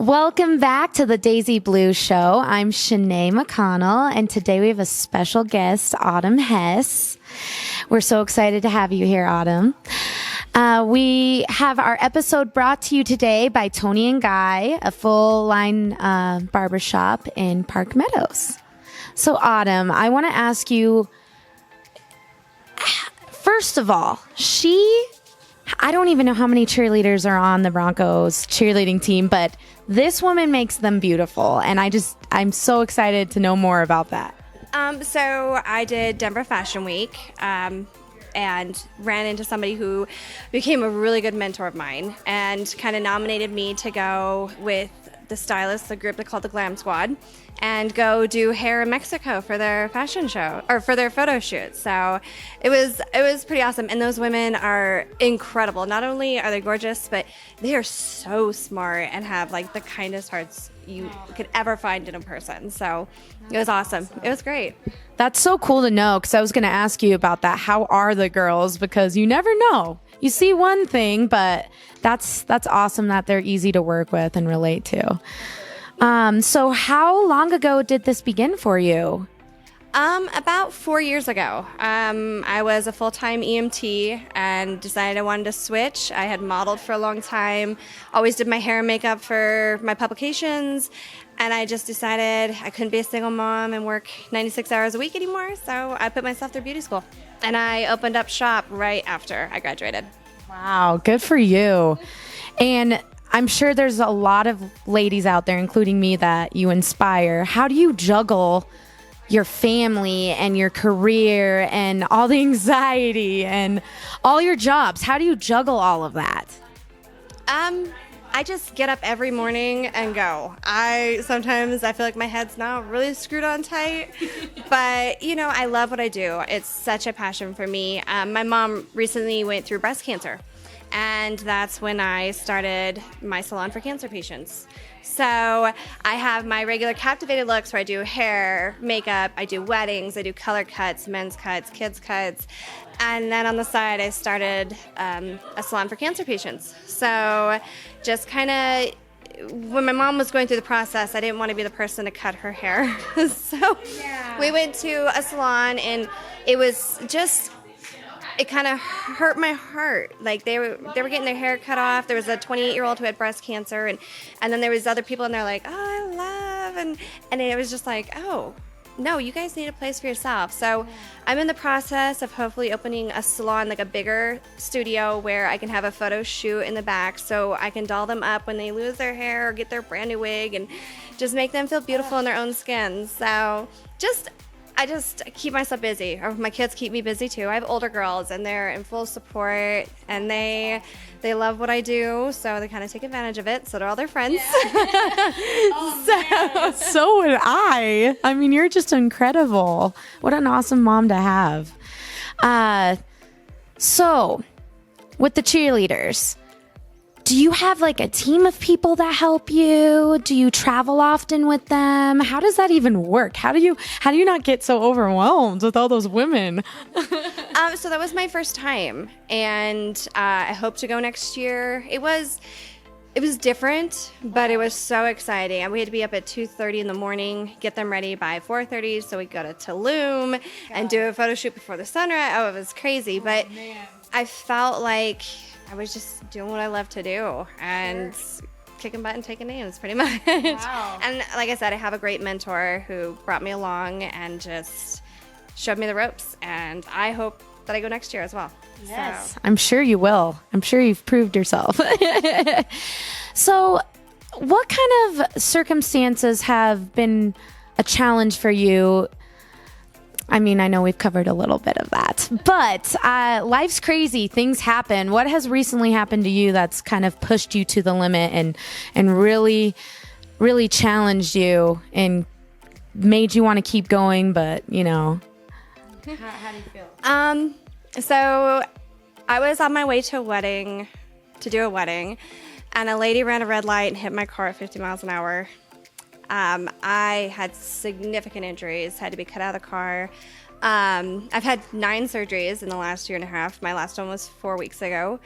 Welcome back to the Daisy Blue Show. I'm Chenay McConnell, and today we have a special guest, Autumn Hess. We're so excited to have you here, Autumn. We have our episode brought to you today by Tony and Guy, a full-line barbershop in Park Meadows. So, Autumn, I want to ask you, first of all, I don't even know how many cheerleaders are on the Broncos cheerleading team, but this woman makes them beautiful, and I'm so excited to know more about that. So I did Denver Fashion Week and ran into somebody who became a really good mentor of mine and kind of nominated me to go with the stylist, the group they called the Glam Squad, and go do hair in Mexico for their fashion show or for their photo shoot. So it was pretty awesome. And those women are incredible. Not only are they gorgeous, but they are so smart and have like the kindest hearts you could ever find in a person. So it was awesome. It was great. That's so cool to know, because I was going to ask you about that. How are the girls? Because you never know. You see one thing, but that's awesome that they're easy to work with and relate to. So how long ago did this begin for you? About 4 years ago. I was a full-time EMT and decided I wanted to switch. I had modeled for a long time, always did my hair and makeup for my publications, and I just decided I couldn't be a single mom and work 96 hours a week anymore, so I put myself through beauty school. And I opened up shop right after I graduated. Wow, good for you. And I'm sure there's a lot of ladies out there, including me, that you inspire. How do you juggle your family and your career and all the anxiety and all your jobs? How do you juggle all of that? I just get up every morning and go. Sometimes I feel like my head's not really screwed on tight, but I love what I do. It's such a passion for me. My mom recently went through breast cancer, and that's when I started my salon for cancer patients. So I have my regular Captivated Looks where I do hair, makeup, I do weddings, I do color cuts, men's cuts, kids cuts. And then on the side, I started a salon for cancer patients. So just kind of, when my mom was going through the process, I didn't want to be the person to cut her hair. So we went to a salon, and it was just, it kind of hurt my heart. Like they were getting their hair cut off. There was a 28-year-old who had breast cancer, and then there was other people, and they're like, oh, I love, and it was just like, oh, no, you guys need a place for yourself. So I'm in the process of hopefully opening a salon, like a bigger studio where I can have a photo shoot in the back so I can doll them up when they lose their hair or get their brand new wig and just make them feel beautiful in their own skin. So I just keep myself busy, or my kids keep me busy too. I have older girls, and they're in full support, and they love what I do, so they kind of take advantage of it. So do all their friends. Yeah. So would I. I mean, you're just incredible. What an awesome mom to have. So with the cheerleaders, do you have like a team of people that help you? Do you travel often with them? How does that even work? How do you not get so overwhelmed with all those women? So that was my first time, and I hope to go next year. It was different, but it was so exciting. And we had to be up at 2:30 in the morning, get them ready by 4:30, so we go to Tulum and do a photo shoot before the sunrise. Oh, it was crazy, but I felt like I was just doing what I love to do and kicking butt and taking names, pretty much. Wow. And like I said, I have a great mentor who brought me along and just showed me the ropes, and I hope that I go next year as well. Yes, so. I'm sure you will. I'm sure you've proved yourself. So what kind of circumstances have been a challenge for you? I mean, I know we've covered a little bit of that, but life's crazy. Things happen. What has recently happened to you that's kind of pushed you to the limit and really, really challenged you and made you want to keep going, but, How do you feel? So I was on my way to do a wedding, and a lady ran a red light and hit my car at 50 miles an hour. I had significant injuries, had to be cut out of the car. I've had 9 surgeries in the last year and a half. My last one was 4 weeks ago.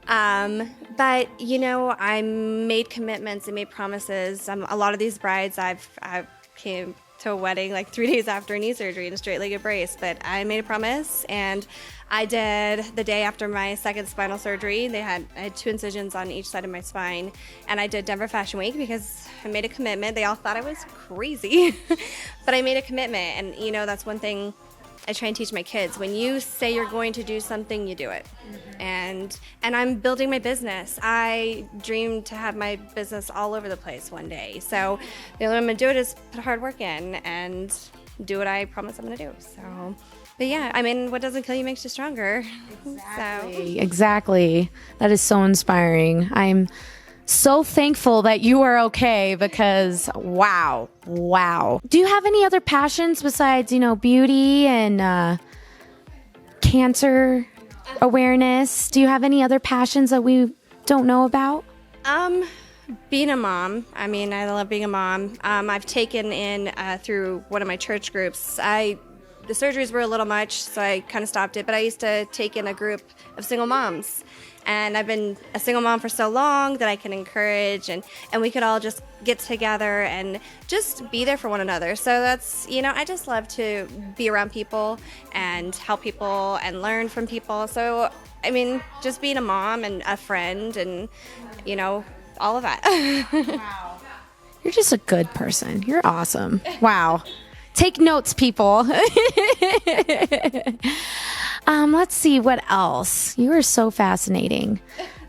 But I made commitments and made promises. A lot of these brides, I've came to a wedding like 3 days after knee surgery and a straight-legged brace, but I made a promise, and I did the day after my second spinal surgery. I had 2 incisions on each side of my spine, and I did Denver Fashion Week because I made a commitment. They all thought I was crazy, but I made a commitment, and that's one thing I try and teach my kids. When you say you're going to do something, you do it. And I'm building my business. I dream to have my business all over the place one day. So the only way I'm going to do it is put hard work in and do what I promise I'm going to do. So, but yeah, what doesn't kill you makes you stronger. Exactly. That is so inspiring. I'm so thankful that you are okay because wow. Do you have any other passions besides, beauty and cancer awareness? Do you have any other passions that we don't know about? Being a mom. I love being a mom. I've taken in through one of my church groups. The surgeries were a little much, so I kind of stopped it, but I used to take in a group of single moms. And I've been a single mom for so long that I can encourage, and we could all just get together and just be there for one another. So that's, I just love to be around people and help people and learn from people. So, just being a mom and a friend and, all of that. Wow. You're just a good person. You're awesome. Wow. Take notes, people. Let's see what else. You are so fascinating.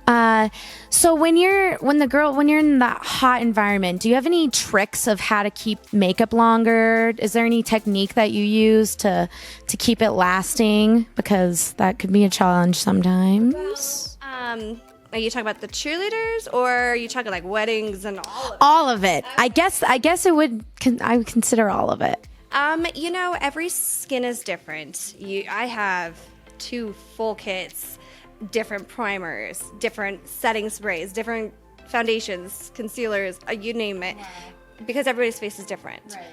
So when you're in that hot environment, do you have any tricks of how to keep makeup longer? Is there any technique that you use to keep it lasting? Because that could be a challenge sometimes. Are you talking about the cheerleaders, or are you talking like weddings and all of it? All of it. I guess I would consider all of it. Every skin is different. I have 2 full kits, different primers, different setting sprays, different foundations, concealers, you name it, because everybody's face is different. Right.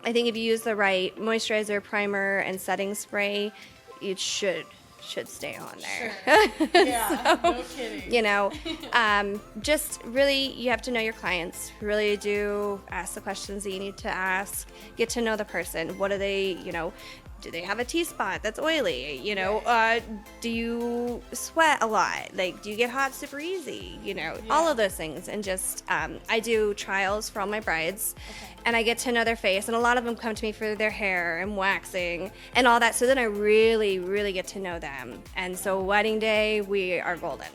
I think if you use the right moisturizer, primer, and setting spray, it should stay on there. Sure. Yeah, so, no kidding. Just really, you have to know your clients. Really do ask the questions that you need to ask. Get to know the person. What do they, do they have a T-spot that's oily? Do you sweat a lot? Like, do you get hot super easy? All of those things. And just, I do trials for all my brides, and I get to know their face. And a lot of them come to me for their hair and waxing and all that. So then I really, really get to know them. And so wedding day, we are golden.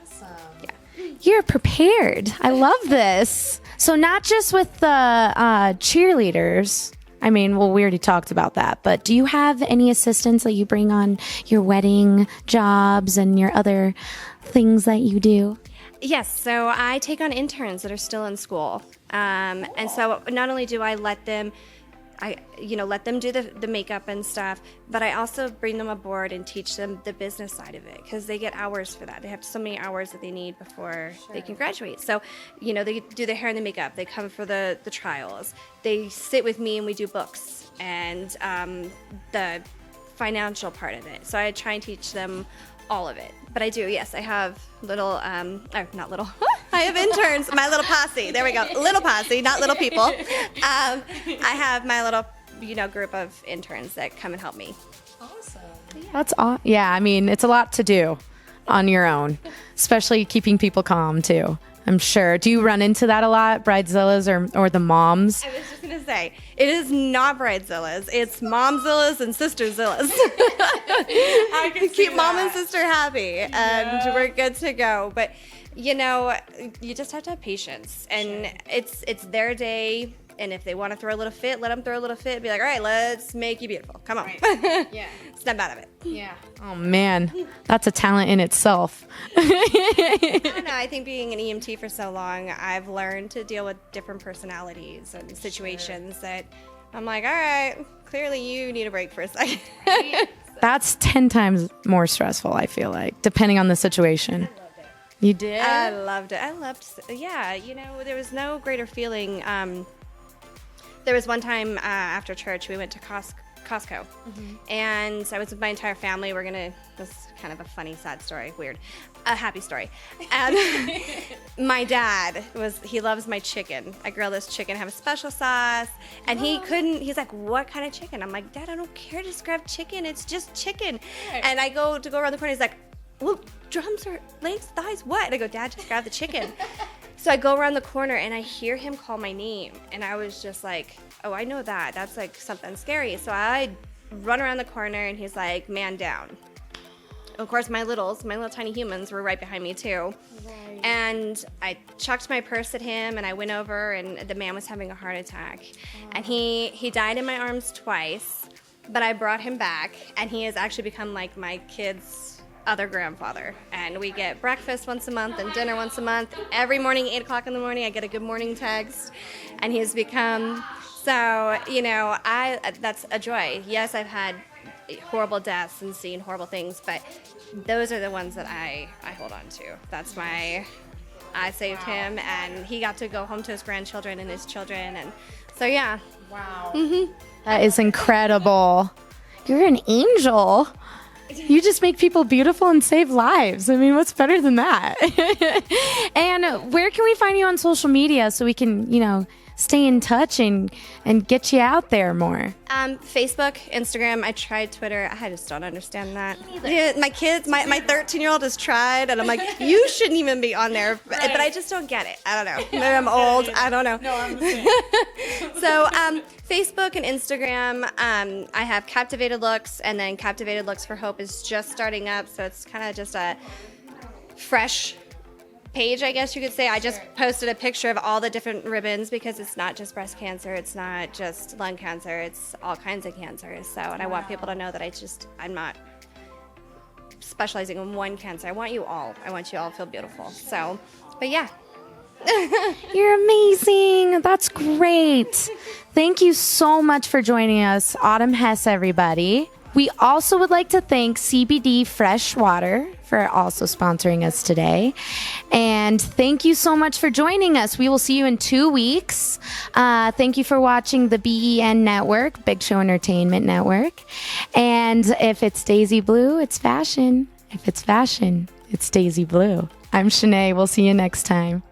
Awesome. Yeah. You're prepared. I love this. So not just with the cheerleaders. We already talked about that, but do you have any assistants that you bring on your wedding jobs and your other things that you do? Yes, so I take on interns that are still in school. And so not only do I let them do the makeup and stuff, but I also bring them aboard and teach them the business side of it, because they get hours for that. They have so many hours that they need before they can graduate. So, they do the hair and the makeup. They come for the trials. They sit with me and we do books and the financial part of it. So I try and teach them all of it. But I do, yes, I have little, not little, I have interns, my little posse. There we go. Little posse, not little people. I have my little, group of interns that come and help me. Awesome. That's awesome. Yeah, it's a lot to do on your own, especially keeping people calm too. I'm sure. Do you run into that a lot, Bridezillas or the moms? I was just going to say, it is not Bridezillas. It's Momzillas and Sisterzillas. I can keep mom and sister happy, and we're good to go. But, you just have to have patience. And it's their day. And if they want to throw a little fit, let them throw a little fit. Be like, all right, let's make you beautiful. Come on. Right. Yeah. Snap out of it. Yeah. Oh, man. That's a talent in itself. I don't know. I think being an EMT for so long, I've learned to deal with different personalities and situations that I'm like, all right, clearly you need a break for a second. That's 10 times more stressful, I feel like, depending on the situation. You did? I loved it. Yeah, there was no greater feeling. There was one time after church, we went to Costco. And I was with my entire family. This is kind of a funny, sad story, weird, a happy story. And my dad he loves my chicken. I grill this chicken, have a special sauce. And he's like, what kind of chicken? I'm like, Dad, I don't care, just grab chicken. It's just chicken. And I go around the corner, he's like, well, drums or legs, thighs, what? And I go, Dad, just grab the chicken. So I go around the corner and I hear him call my name. And I was just like, oh, I know that. That's like something scary. So I run around the corner and he's like, man down. Of course, my little tiny humans were right behind me too. Right. And I chucked my purse at him and I went over and the man was having a heart attack. Oh. And he died in my arms twice, but I brought him back and he has actually become like my kids' other grandfather. And we get breakfast once a month and dinner once a month. Every morning, 8 o'clock in the morning, I get a good morning text. And he has become, so, that's a joy. Yes, I've had horrible deaths and seen horrible things, but those are the ones that I hold on to. I saved him, and he got to go home to his grandchildren and his children, and so yeah. Wow. That is incredible. You're an angel. You just make people beautiful and save lives. I mean, what's better than that? And where can we find you on social media so we can, stay in touch and get you out there more? Facebook, Instagram. I tried Twitter. I just don't understand that. Yeah, my kids, my 13-year-old has tried, and I'm like, you shouldn't even be on there. But I just don't get it. I don't know. Maybe I'm old. I don't know. No, I'm the same. So Facebook and Instagram, I have Captivated Looks, and then Captivated Looks for Hope is just starting up. So it's kind of just a fresh page, I guess you could say. I just posted a picture of all the different ribbons because it's not just breast cancer, it's not just lung cancer, it's all kinds of cancers. So, and I want people to know that I'm not specializing in one cancer. I want you all to feel beautiful. So, but yeah. You're amazing. That's great. Thank you so much for joining us, Autumn Hess, everybody. We also would like to thank CBD Fresh Water for also sponsoring us today. And thank you so much for joining us. We will see you in 2 weeks. Thank you for watching the BEN Network, Big Show Entertainment Network. And if it's Daisy Blue, it's fashion. If it's fashion, it's Daisy Blue. I'm Chenay. We'll see you next time.